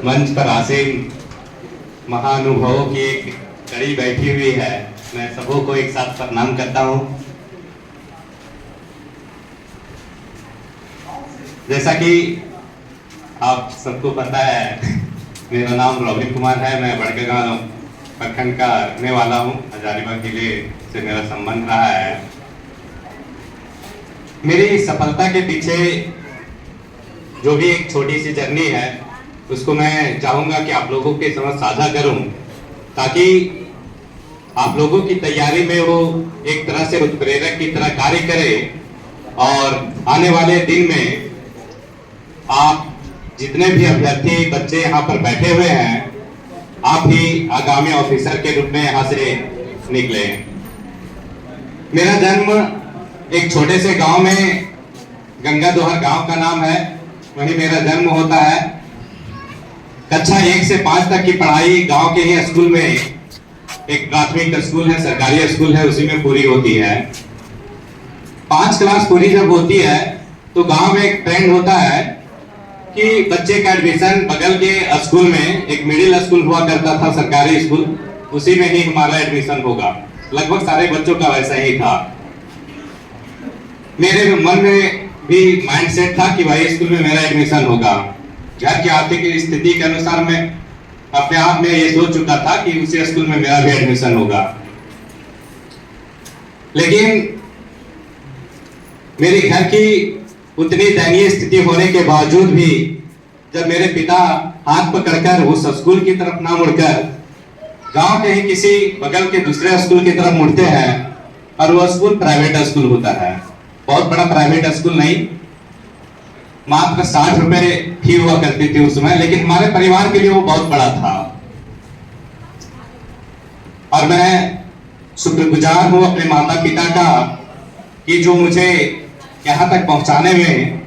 मंच पर आसीन महानुभवों की एक कड़ी बैठी हुई है। मैं सबों को एक साथ प्रणाम करता हूँ। जैसा कि आप सबको पता है, मेरा नाम रोहित कुमार है। मैं बड़कागांव प्रखंड का रहने वाला हूँ। हजारीबाग जिले से मेरा संबंध रहा है। मेरी सफलता के पीछे जो भी एक छोटी सी जर्नी है, उसको मैं चाहूंगा कि आप लोगों के समझ साझा करूं, ताकि आप लोगों की तैयारी में वो एक तरह से उत्प्रेरक की तरह कार्य करे और आने वाले दिन में आप जितने भी अभ्यर्थी बच्चे यहाँ पर बैठे हुए हैं, आप ही आगामी ऑफिसर के रूप में यहाँ से निकले। मेरा जन्म एक छोटे से गांव में, गंगा दोहर गांव का नाम है, वहीं मेरा जन्म होता है। कक्षा 1 से 5 तक की पढ़ाई गांव के ही स्कूल में, एक प्राथमिक स्कूल है, सरकारी स्कूल है, उसी में पूरी होती है। 5 क्लास पूरी जब होती है तो गांव में एक ट्रेंड होता है कि बच्चे का एडमिशन बगल के स्कूल में, एक मिडिल स्कूल हुआ करता था, सरकारी स्कूल, उसी में ही हमारा एडमिशन होगा। लगभग सारे बच्चों का वैसा ही था। मेरे मन में भी माइंड सेट था कि भाई स्कूल में मेरा एडमिशन होगा। घर की आर्थिक स्थिति के अनुसार मैं अपने आप में ये सोच चुका था कि उसी स्कूल में मेरा भी एडमिशन होगा। लेकिन मेरे घर की उतनी दयनीय स्थिति होने के बावजूद भी जब मेरे पिता हाथ पकड़कर उस स्कूल की तरफ ना मुड़कर गांव के ही किसी बगल के दूसरे स्कूल की तरफ मुड़ते हैं, और वो स्कूल प्राइवेट स्कूल होता है। बहुत बड़ा प्राइवेट स्कूल नहीं, मात्र 60 रुपए फी हुआ करती थी उस समय, लेकिन हमारे परिवार के लिए वो बहुत बड़ा था। और मैं शुक्रगुजार हूं अपने माता पिता का कि जो मुझे यहां तक पहुंचाने में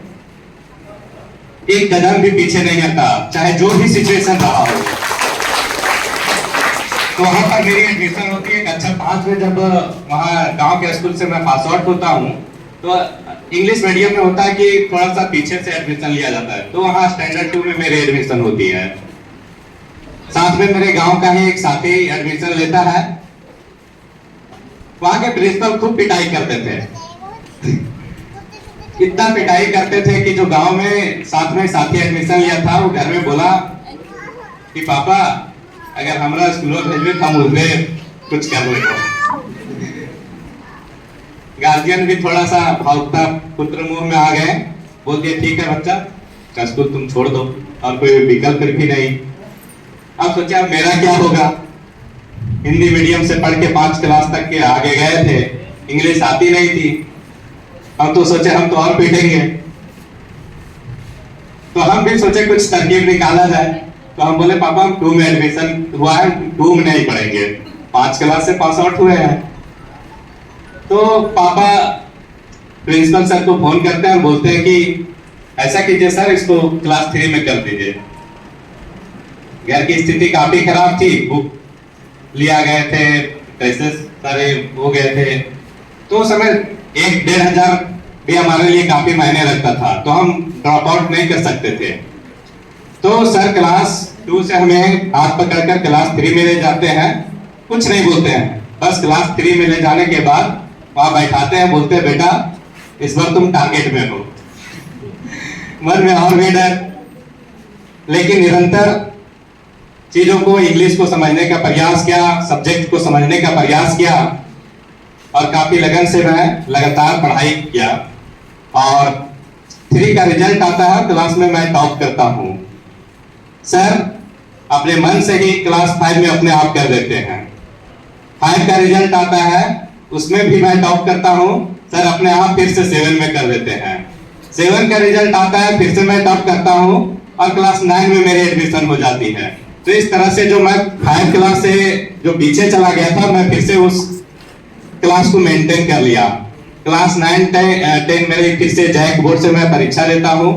एक कदम भी पीछे नहीं हटा, चाहे जो भी सिचुएशन रहा हो। तो वहां पर मेरी एडमिशन होती है कक्षा 5 में। जब वहां गांव के स्कूल से मैं पास आउट होता हूं, तो इंग्लिश मीडियम में होता है कि थोड़ा सा पीछे से एडमिशन लिया जाता है, तो वहां स्टैंडर्ड 2 में मेरी एडमिशन होती है। साथ में मेरे गांव का ही एक साथी एडमिशन लेता है। वहां के प्रिंसिपल खूब पिटाई करते थे। इतना पिटाई करते थे कि जो गांव में साथ में साथी एडमिशन लिया था, वो घर में बोला कि पापा अगर हमारा स्कूल में भेजे तो हम उसमें कुछ कर लेंगे। गार्जियन भी थोड़ा सा भावुकता पुत्र मुंह में आ गए, बोल दिए ठीक है बच्चा, स्कूल तुम छोड़ दो, और कोई विकल्प भी नहीं। अब सोचा मेरा क्या होगा। हिंदी मीडियम से पढ़ के 5 क्लास तक के आगे गए थे, इंग्लिश आती नहीं थी। हम तो सोचे हम तो और पीटेंगे, तो हम भी सोचे कुछ तरकीब निकाला जाए। तो हम बोले पापा हम 2 में एडमिशन हुआ है, 2 में नहीं पढ़ेंगे, 5 क्लास से पास आउट हुए हैं। तो पापा प्रिंसिपल सर को फोन करते हैं और बोलते हैं कि ऐसा कीजिए सर, इसको क्लास 3 में कर दीजिए। घर की स्थिति काफी खराब थी, बुक लिया गए थे, ड्रेसेस सारे हो गए थे। तो उस समय 1-1,500 भी हमारे लिए काफी मायने रखता था, तो हम ड्रॉप आउट नहीं कर सकते थे। तो सर क्लास 2 से हमें हाथ पकड़कर क्लास 3 में ले जाते हैं, कुछ नहीं बोलते हैं, बस क्लास 3 में ले जाने के बाद वहां बैठाते हैं, बोलते हैं बेटा इस बार तुम टारगेट में हो। मन में और भी डर, लेकिन निरंतर चीजों को, इंग्लिश को समझने का प्रयास किया, सब्जेक्ट को समझने का प्रयास किया, और काफी लगन से मैं लगातार पढ़ाई किया। और 3 का रिजल्ट आता है, क्लास में मैं टॉप करता हूं। सर अपने मन से ही क्लास 5 में अपने आप कर देते हैं। 5 का रिजल्ट आता है, उसमें भी मैं टॉप करता हूं। सर अपने आप फिर से 7 में कर देते हैं। 7 का रिजल्ट आता है, फिर से मैं टॉप करता हूं, और क्लास 9 में मेरी एडमिशन हो जाती है। तो इस तरह से जो मैं 5 क्लास से जो पीछे चला गया था, मैं फिर से उस क्लास को मेंटेन कर लिया। क्लास 9, 10 मेरे फिर से जैक बोर्ड से मैं परीक्षा लेता हूँ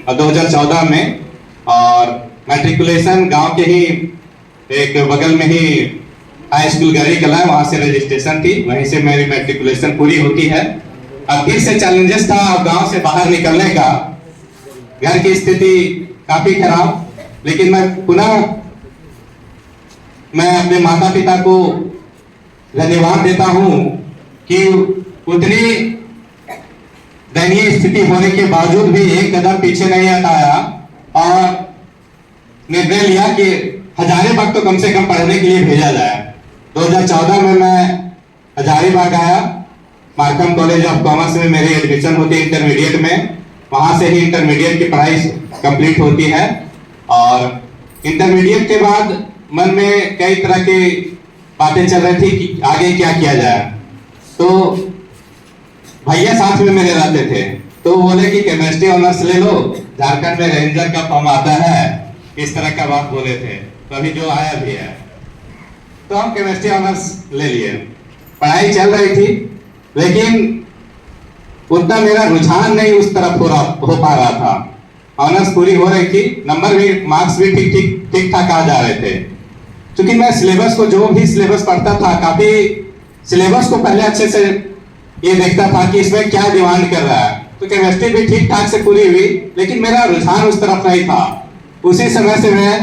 2014 में, और मैट्रिकुलेशन गांव के ही एक बगल में ही हाई स्कूल गरी कला है, वहां से रजिस्ट्रेशन थी, वहीं से मेरी मैट्रिकुलेशन पूरी होती है। अब फिर से चैलेंजेस था अब गांव से बाहर निकलने का। घर की स्थिति काफी खराब, लेकिन मैं अपने माता पिता को धन्यवाद देता हूं कि उतनी दयनीय स्थिति होने के बावजूद भी एक कदम पीछे नहीं हटाया और निर्णय लिया कि हजारीबाग तो कम से कम पढ़ने के लिए भेजा जाए। 2014 में मैं हजारीबाग आया। मार्कम कॉलेज ऑफ कॉमर्स में मेरी एडमिशन होती है इंटरमीडिएट में। वहां से ही इंटरमीडिएट की पढ़ाई कंप्लीट होती है और इंटरमीडिएट के बाद मन में कई तरह की बातें चल रही थी कि आगे क्या किया जाए। तो भैया साथ में मेरे रहते थे, तो बोले कि केमिस्ट्री ऑनर्स ले लो, झारखंड में रेंजर का फॉर्म आता है, इस तरह का बात बोले थे। तो अभी जो आया भी है, तो हम केमिस्ट्री ऑनर्स ले लिए। पढ़ाई चल रही थी, लेकिन उतना मेरा रुझान नहीं उस तरफ हो पा रहा था। ऑनर्स पूरी हो रही थी, नंबर भी मार्क्स भी ठीक ठाक आ जा रहे थे। क्योंकि मैं सिलेबस को, जो भी सिलेबस पढ़ता था, काफी सिलेबस को पहले अच्छे से ये देखता था कि इसमें क्या डिमांड कर रहा है। तो केमिस्ट्री भी ठीक ठाक से पूरी हुई, लेकिन मेरा रुझान उस तरफ नहीं था। उसी समय से मैं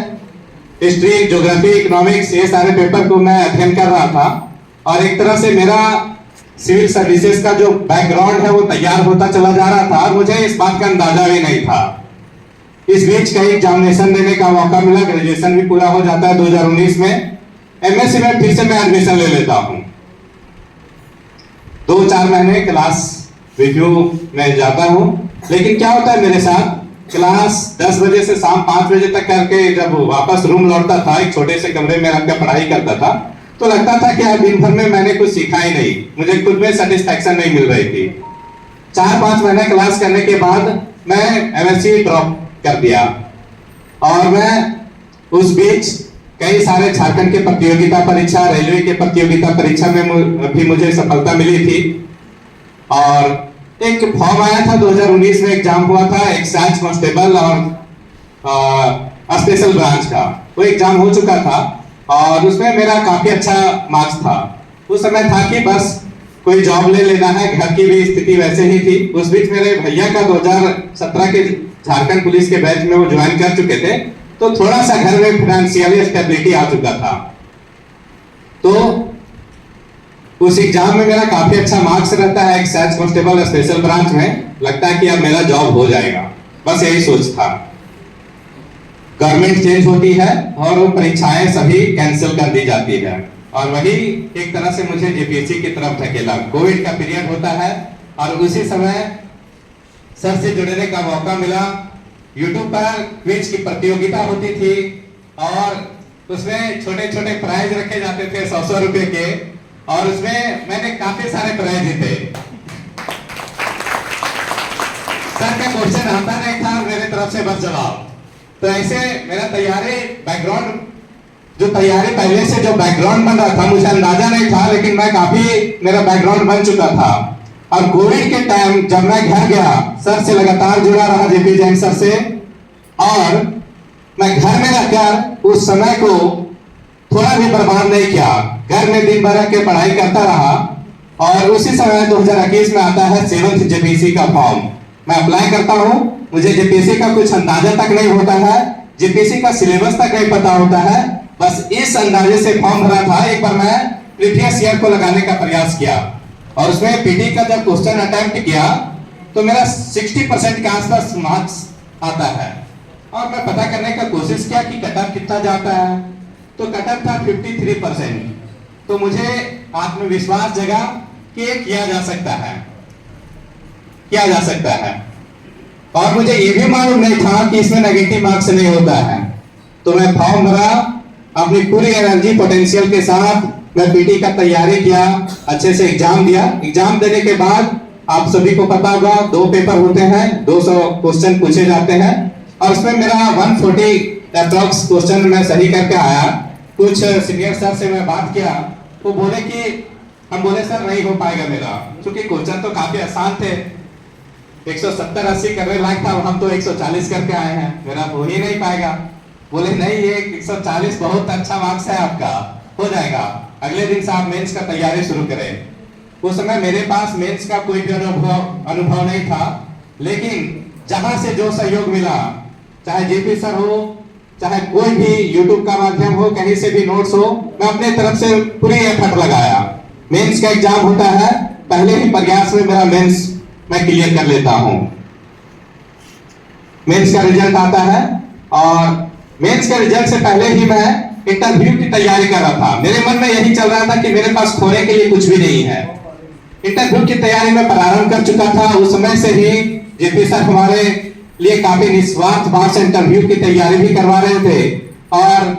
हिस्ट्री, ज्योग्राफी, इकोनॉमिक्स, ये सारे पेपर को मैं अध्ययन कर रहा था और एक तरह से मेरा सिविल सर्विसेज का जो बैकग्राउंड है वो तैयार होता चला जा रहा था और मुझे इस बात का अंदाजा भी नहीं था। इस बीच कई एग्जामिनेशन देने का मौका मिला, ग्रेजुएशन भी पूरा हो जाता है 2019 में। एमएससी में फिर से मैं एडमिशन ले लेता हूँ। 2-4 महीने क्लास रिव्यू में जाता हूँ, लेकिन क्या होता है मेरे साथ, क्लास 10 बजे से शाम 5 बजे तक करके जब वापस रूम लौटता था, एक छोटे से कमरे में रखकर पढ़ाई करता था, तो लगता था कि आज दिन भर में मैंने कुछ सीखा ही नहीं, मुझे खुद में सेटिस्फैक्शन नहीं मिल रही थी। 4-5 महीने क्लास करने के बाद मैं एमएससी ड्रॉप कर दिया और मैं उस बीच कई सारे झारखंड के प्रतियोगिता परीक्षा, रेलवे के प्रतियोगिता परीक्षा में भी मुझे सफलता मिली थी। और एक फॉर्म आया था 2019 में, एग्जाम हुआ था एक्साइज कांस्टेबल और स्पेशल ब्रांच का। वो एग्जाम हो चुका था और उसमें मेरा काफी अच्छा मार्क्स था। उस समय था कि बस कोई जॉब ले लेना है, घर की भी स्थिति वैसे ही थी। उस बीच मेरे भैया का 2017 के झारखंड पुलिस के बैच में वो ज्वाइन कर चुके थे, तो थोड़ा सा घर में फाइनेंशियली स्टेबिलिटी आ चुका था। तो उस एग्जाम में मेरा काफी अच्छा मार्क्स रहता है एक्साइज कांस्टेबल स्पेशल ब्रांच में। लगता है कि अब मेरा जॉब हो जाएगा, बस यही सोच था। गवर्नमेंट चेंज होती है और वो परीक्षाएं सभी कैंसिल कर दी जाती है और वही एक तरह से मुझे जेपीएससी की तरफ धकेला। कोविड का पीरियड होता है और उसी समय सर से जुड़ने का मौका मिला। यूट्यूब पर क्विज की प्रतियोगिता होती थी और उसमें छोटे छोटे प्राइज रखे जाते थे 100-100 रुपए के, और उसमें मैंने काफी सारे प्राइज जीते। सर का क्वेश्चन आता नहीं था, मेरे तरफ से बस जवाब। तो ऐसे मेरा तैयारी पहले से जो बैकग्राउंड बन रहा था, मुझे अंदाजा नहीं था, लेकिन मैं काफी मेरा बैकग्राउंड बन चुका था। और कोविड के टाइम जब मैं घर गया, सर से लगातार जुड़ा रहा, जेपी जैन सर से, और मैं घर में रहकर उस समय को थोड़ा भी बर्बाद नहीं किया। घर में दिन भर के पढ़ाई करता रहा और उसी समय 2021 में आता है 7th जेपीएससी का फॉर्म। मैं अप्लाई करता हूँ, मुझे जेपीएससी का कुछ अंदाजा तक नहीं होता है, जेपीएससी का सिलेबस तक नहीं पता होता है, बस इस अंदाजे से फॉर्म भरा था। एक बार मैं प्रीवियस ईयर को लगाने का प्रयास किया और उसमें पीटी का जब क्वेश्चन अटेम्प्ट किया तो मेरा 60% के आसपास मार्क्स आता है और मैं पता करने का कोशिश किया कि कट ऑफ कितना जाता है, तो कट ऑफ था 53%। तो मुझे आत्मविश्वास जगा कि ये किया जा सकता है। और मुझे ये भी मालूम नहीं था कि इसमें नेगेटिव मार्क्स नहीं होता है। तो मैं फॉर्म भरा, अपनी पूरी एनर्जी पोटेंशियल के साथ मैं पीटी का तैयारी किया, अच्छे से एग्जाम दिया। एग्जाम देने के बाद आप सभी को पता होगा 2 पेपर होते हैं, 200 क्वेश्चन पूछे जाते हैं और उसमें मेरा 140 अप्रॉक्स क्वेश्चन मैं सही करके आया। कुछ सीनियर सर से मैं बात किया, वो बोले कि हम बोले सर नहीं हो पाएगा मेरा, क्योंकि क्वेश्चन तो काफी आसान थे, 170-80 करने लायक था, हम तो 140 करके आए हैं, मेरा हो ही नहीं पाएगा। बोले नहीं, ये 140 बहुत अच्छा मार्क्स है आपका, हो जाएगा, अगले दिन से आप मेंस का तैयारी शुरू करें। उस समय मेरे पास मेंस का कोई भी अनुभव नहीं था, लेकिन जहां से जो सहयोग मिला, चाहे जेपी सर हो, चाहे कोई भी यूट्यूब का माध्यम हो, कहीं से भी नोट्स हो, मैं अपने तरफ से पूरी एफर्ट लगाया। मेंस का एग्जाम होता है, पहले ही प्रयास में मेरा मेंस मैं क्लियर कर लेता हूं। मेंस का रिजल्ट आता है और मेंस के रिजल्ट से पहले ही मैं इंटरव्यू की तैयारी कर रहा था। मेरे मन में यही चल रहा था कि मेरे पास खोने के लिए कुछ भी नहीं है। इंटरव्यू की तैयारी में प्रारंभ कर चुका था। उस समय से ही जेपी सर हमारे लिए काफी निस्वार्थ भाव से इंटरव्यू की तैयारी भी करवा रहे थे। और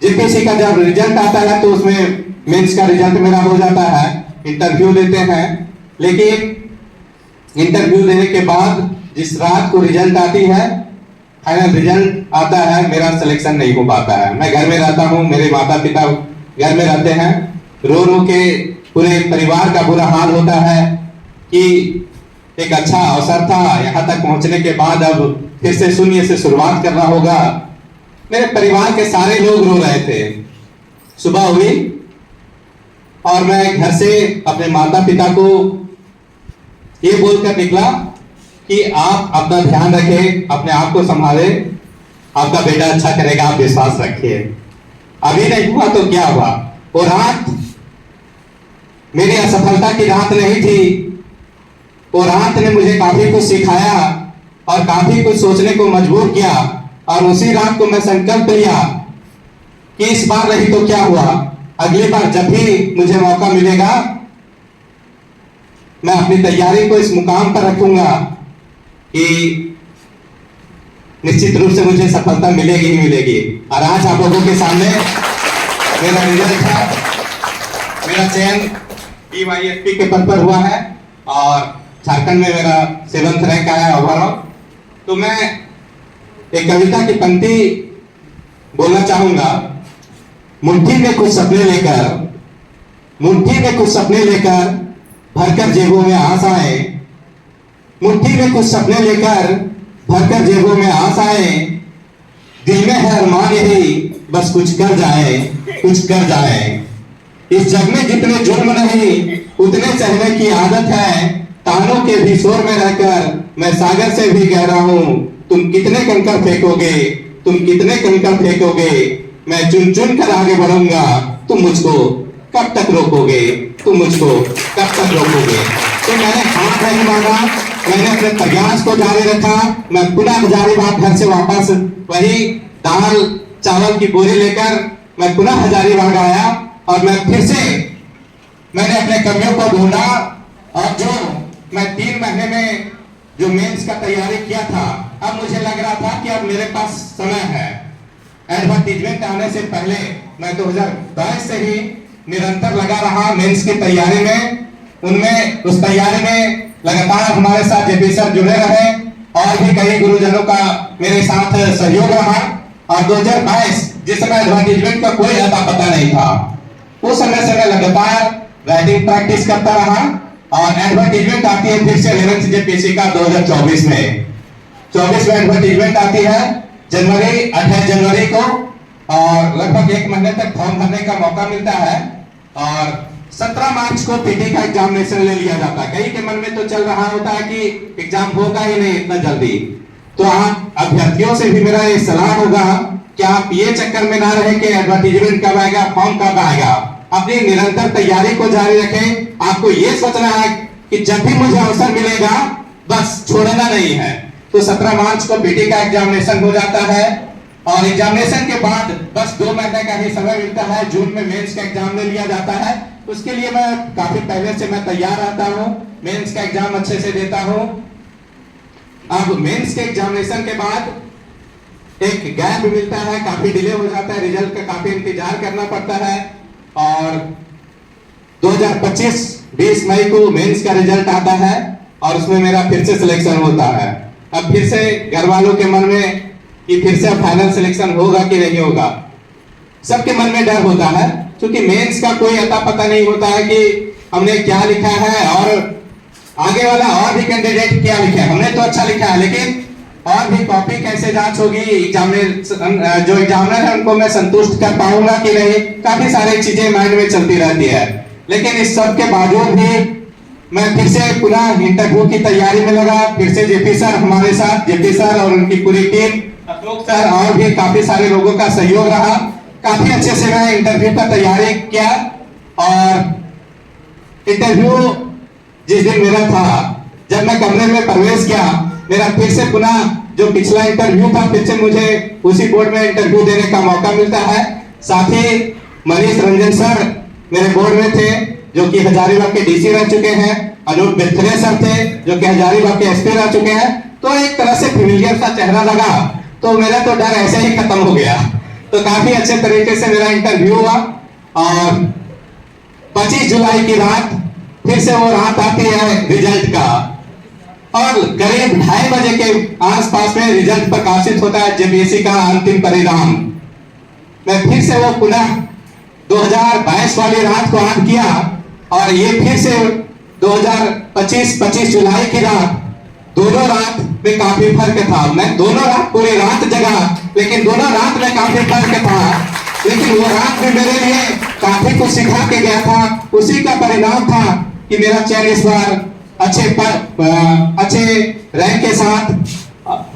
जेपीसी का जब रिजल्ट आता है तो उसमें मेंस का रिजल्ट मेरा हो जाता है। इंटरव्यू देते हैं, लेकिन इंटरव्यू देने के बाद जिस रात को रिजल्ट आती है, फाइनल रिजल्ट आता है, मेरा सिलेक्शन नहीं हो पाता है। मैं घर में रहता हूँ, मेरे माता पिता घर में रहते हैं। रो रो के पूरे परिवार का बुरा हाल होता है कि एक अच्छा अवसर था, यहाँ तक पहुंचने के बाद अब फिर से शून्य से शुरुआत करना होगा। मेरे परिवार के सारे लोग रो रहे थे। सुबह हुई और मैं घर से अपने माता पिता को ये बोलकर निकला कि आप अपना ध्यान रखें, अपने आप को संभालें, आपका बेटा अच्छा करेगा, आप विश्वास रखिए। अभी नहीं हुआ तो क्या हुआ। वो रात मेरी असफलता की रात नहीं थी। वो रात ने मुझे काफी कुछ सिखाया और काफी कुछ सोचने को मजबूर किया। और उसी रात को मैं संकल्प लिया कि इस बार नहीं तो क्या हुआ, अगली बार जब भी मुझे मौका मिलेगा मैं अपनी तैयारी को इस मुकाम पर रखूंगा कि निश्चित रूप से मुझे सफलता मिलेगी ही मिलेगी। और आज आप लोगों के सामने मेरा रिजल्ट है। मेरा चयन DYSP के पद पर हुआ है और झारखंड में मेरा 7th रैंक आया ओवरऑल। तो मैं एक कविता की पंक्ति बोलना चाहूंगा। मुट्ठी में कुछ सपने लेकर, मुट्ठी में कुछ सपने लेकर भरकर जेबों में आशाएं, मुट्ठी में कुछ सपने लेकर भरकर जेबों में आशाएं, दिल में है अरमान यही बस कुछ कर जाए, कुछ कर जाए। इस जग में जितने जुर्म नहीं उतने सहने की आदत है। तानों के भी शोर में रहकर मैं सागर से भी गहरा हूँ। तुम कितने कंकर फेंकोगे, तुम कितने कंकर फेंकोगे, मैं चुन चुन कर आगे बढ़ूंगा। तुम मुझको कब तक रोकोगे, तुम मुझको कब तक रोकोगे। तो मैंने हाथ नहीं मांगा, मैंने अपने प्रयास को जारी रखा। मैं पुनः हजारीबाग घर से वापस वही दाल चावल की बोरी लेकर मैं पुनः हजारीबाग आया और मैं फिर से मैंने अपने कमियों को ढूंढा। और जो मैं 3 महीने में जो मेंस का तैयारी किया था, अब मुझे लग रहा था कि अब मेरे पास समय है। एडवर्टाइजमेंट आने से पहले मैं 2022 से ही निरंतर लगा रहा मेंस की तैयारी में। उनमें उस तैयारी में लगातार हमारे साथ जेपी सर जुड़े रहे और भी कई गुरुजनों का मेरे साथ सहयोग रहा। और 2022 जिस समय एडवर्टाइजमेंट का कोई अता पता नहीं था, उस समय से मैं लगातार राइटिंग प्रैक्टिस करता रहा। और एडवर्टाइजमेंट आती है फिर से 11th जेपीसी का 2024 में। 24 में एडवर्टाइजमेंट आती है जनवरी 28 जनवरी को और लगभग 1 महीने तक फॉर्म भरने का मौका मिलता है। और 17 मार्च को पीटी का एग्जामिनेशन ले लिया जाता है। कई के मन में तो चल रहा होता है कि एग्जाम होगा ही नहीं इतना जल्दी। तो आप अभ्यर्थियों से भी मेरा ये सलाह होगा कि आप ये चक्कर में ना रहे कि एडवर्टाइजमेंट कब आएगा, फॉर्म कब आएगा। अपनी निरंतर तैयारी को जारी रखें। आपको ये सोचना है कि जब भी मुझे अवसर मिलेगा बस छोड़ना नहीं है। तो 17 मार्च को पीटी का एग्जामिनेशन हो जाता है और एग्जामिनेशन के बाद बस 2 महीने का ही समय मिलता है। जून में मेंस का एग्जाम ले लिया जाता है। उसके लिए मैं काफी पहले से मैं तैयार रहता हूँ, मेंस का एग्जाम अच्छे से देता हूँ। अब मेंस के एग्जामिनेशन के बाद एक गैप मिलता है, काफी डिले हो जाता है, रिजल्ट का काफी इंतजार करना पड़ता है। और 2025 20 मई को मेंस का रिजल्ट आता है और उसमें मेरा फिर से सिलेक्शन होता है। अब फिर से घर वालों के मन में कि फिर से फाइनल सिलेक्शन होगा कि नहीं होगा, सबके मन में डर होता है। क्योंकि मेंस का कोई अता पता नहीं होता है कि हमने क्या लिखा है और आगे वाला और भी कैंडिडेट क्या लिखा है। हमने तो अच्छा लिखा है, लेकिन और भी कॉपी कैसे जांच होगी, एग्जामिनर जो एग्जामिनर है उनको मैं संतुष्ट कर पाऊंगा कि नहीं, काफी सारी चीजें माइंड में चलती रहती है। लेकिन इस सब के बावजूद भी मैं फिर से पुनः इंटरव्यू की तैयारी में लगा। फिर से जेपी सर हमारे साथ, जेपी सर और उनकी पूरी टीम अशोक सर और भी काफी सारे लोगों का सहयोग रहा। काफी अच्छे से मैं इंटरव्यू का तैयारी किया और इंटरव्यू जिस दिन मेरा था, जब मैं कमरे में प्रवेश किया, मेरा फिर से पुनः जो पिछला इंटरव्यू था, फिर से मुझे उसी बोर्ड में इंटरव्यू देने का मौका मिलता है। साथ ही मनीष रंजन सर मेरे बोर्ड में थे, जो कि हजारीबाग के डीसी रह चुके हैं। अनूप बिथरे सर थे, जो कि हजारीबाग के एसपी रह चुके हैं। तो एक तरह से फेमिलियर सा चेहरा लगा, तो मेरा तो डर ऐसे ही खत्म हो गया। तो काफी अच्छे तरीके से मेरा इंटरव्यू हुआ और 25 जुलाई की रात फिर से वो रात आती है रिजल्ट का, और करीब 2:30 बजे के आसपास में रिजल्ट प्रकाशित होता है, जेपीएससी का अंतिम परिणाम। मैं फिर से वो पुनः 2022 वाली रात को याद किया, और ये फिर से 25 जुलाई की रात, दोनों रात में काफी फर्क था। मैं दोनों रात पूरी रात जगा, लेकिन दोनों रात में काफी फर्क था। लेकिन वो रात भी मेरे लिए काफी कुछ सिखा के गया था। उसी का परिणाम था कि मेरा चयन इस बार अच्छे रैंक के साथ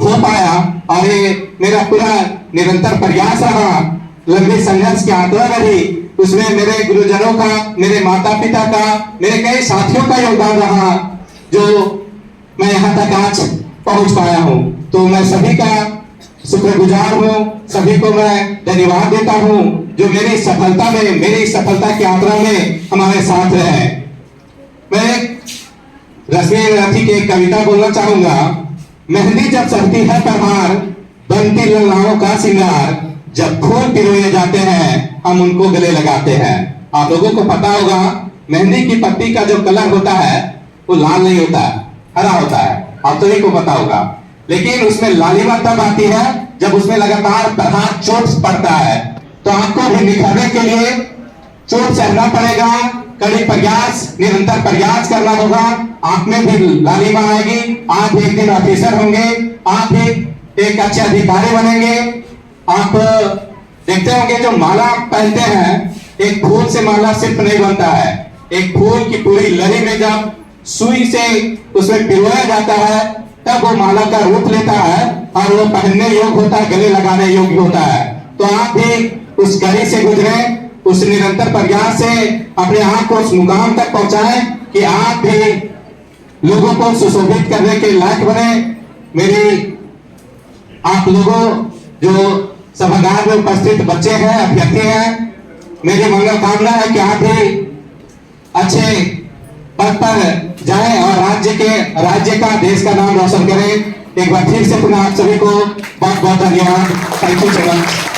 हो पाया, और ये मेरा पूरा निरंतर प्रयास रहा, लंबी संघर्ष की यात्रा रही। उसमें मेरे गुरुजनों का, मेरे माता पिता का, मेरे कई साथियों का योगदान रहा, जो मैं यहाँ तक आज पहुंच पाया हूँ। तो मैं सभी का शुक्रगुजार हूँ, सभी को मैं धन्यवाद देता हूँ, जो मेरी सफलता में, मेरी सफलता की यात्रा में हमारे साथ रहे। मैं रश्मि राठी की एक कविता बोलना चाहूंगा। मेहंदी जब चढ़ती है परमार, बनती ललनाओं का सिंगार, जब फूल पिरोए जाते हैं हम उनको गले लगाते हैं। आप लोगों को पता होगा, मेहंदी की पत्ती का जो कलर होता है वो लाल नहीं होता है, हरा होता है। आप सभी को पता होगा, लेकिन उसमें लालिमा तब आती है जब उसमें लगातार प्रहार चोट पड़ता है। तो आपको भी निखारने के लिए चोट सहना पड़ेगा, कड़ी प्रयास, निरंतर प्रयास करना होगा। आप में भी लालिमा आएगी, आप एक दिन ऑफिसर होंगे, आप भी एक अच्छे अधिकारी बनेंगे। आप देखते होंगे जो माला पहनते हैं, एक फूल से माला सिर्फ नहीं बनता है, एक फूल की पूरी लड़ी में जब सुई से उसमें पिरोया जाता है, तब वो माला का रूप लेता है और वो पहनने योग्य होता है, गले लगाने योग्य होता है। तो आप भी उस गली से गुजरे, उस निरंतर प्रयास से अपने आप को उस मुकाम तक पहुंचाएं कि आप भी लोगों को सुशोभित करने के लायक बने। मेरी आप लोगों जो सभागार में उपस्थित बच्चे हैं, अभ्यर्थी हैं, मेरी मंगल कामना है कि आप भी अच्छे पद पर जाएं और राज्य का, देश का नाम रोशन करें। एक बार फिर से पुनः आप सभी को बहुत बहुत धन्यवाद। Thank you so much.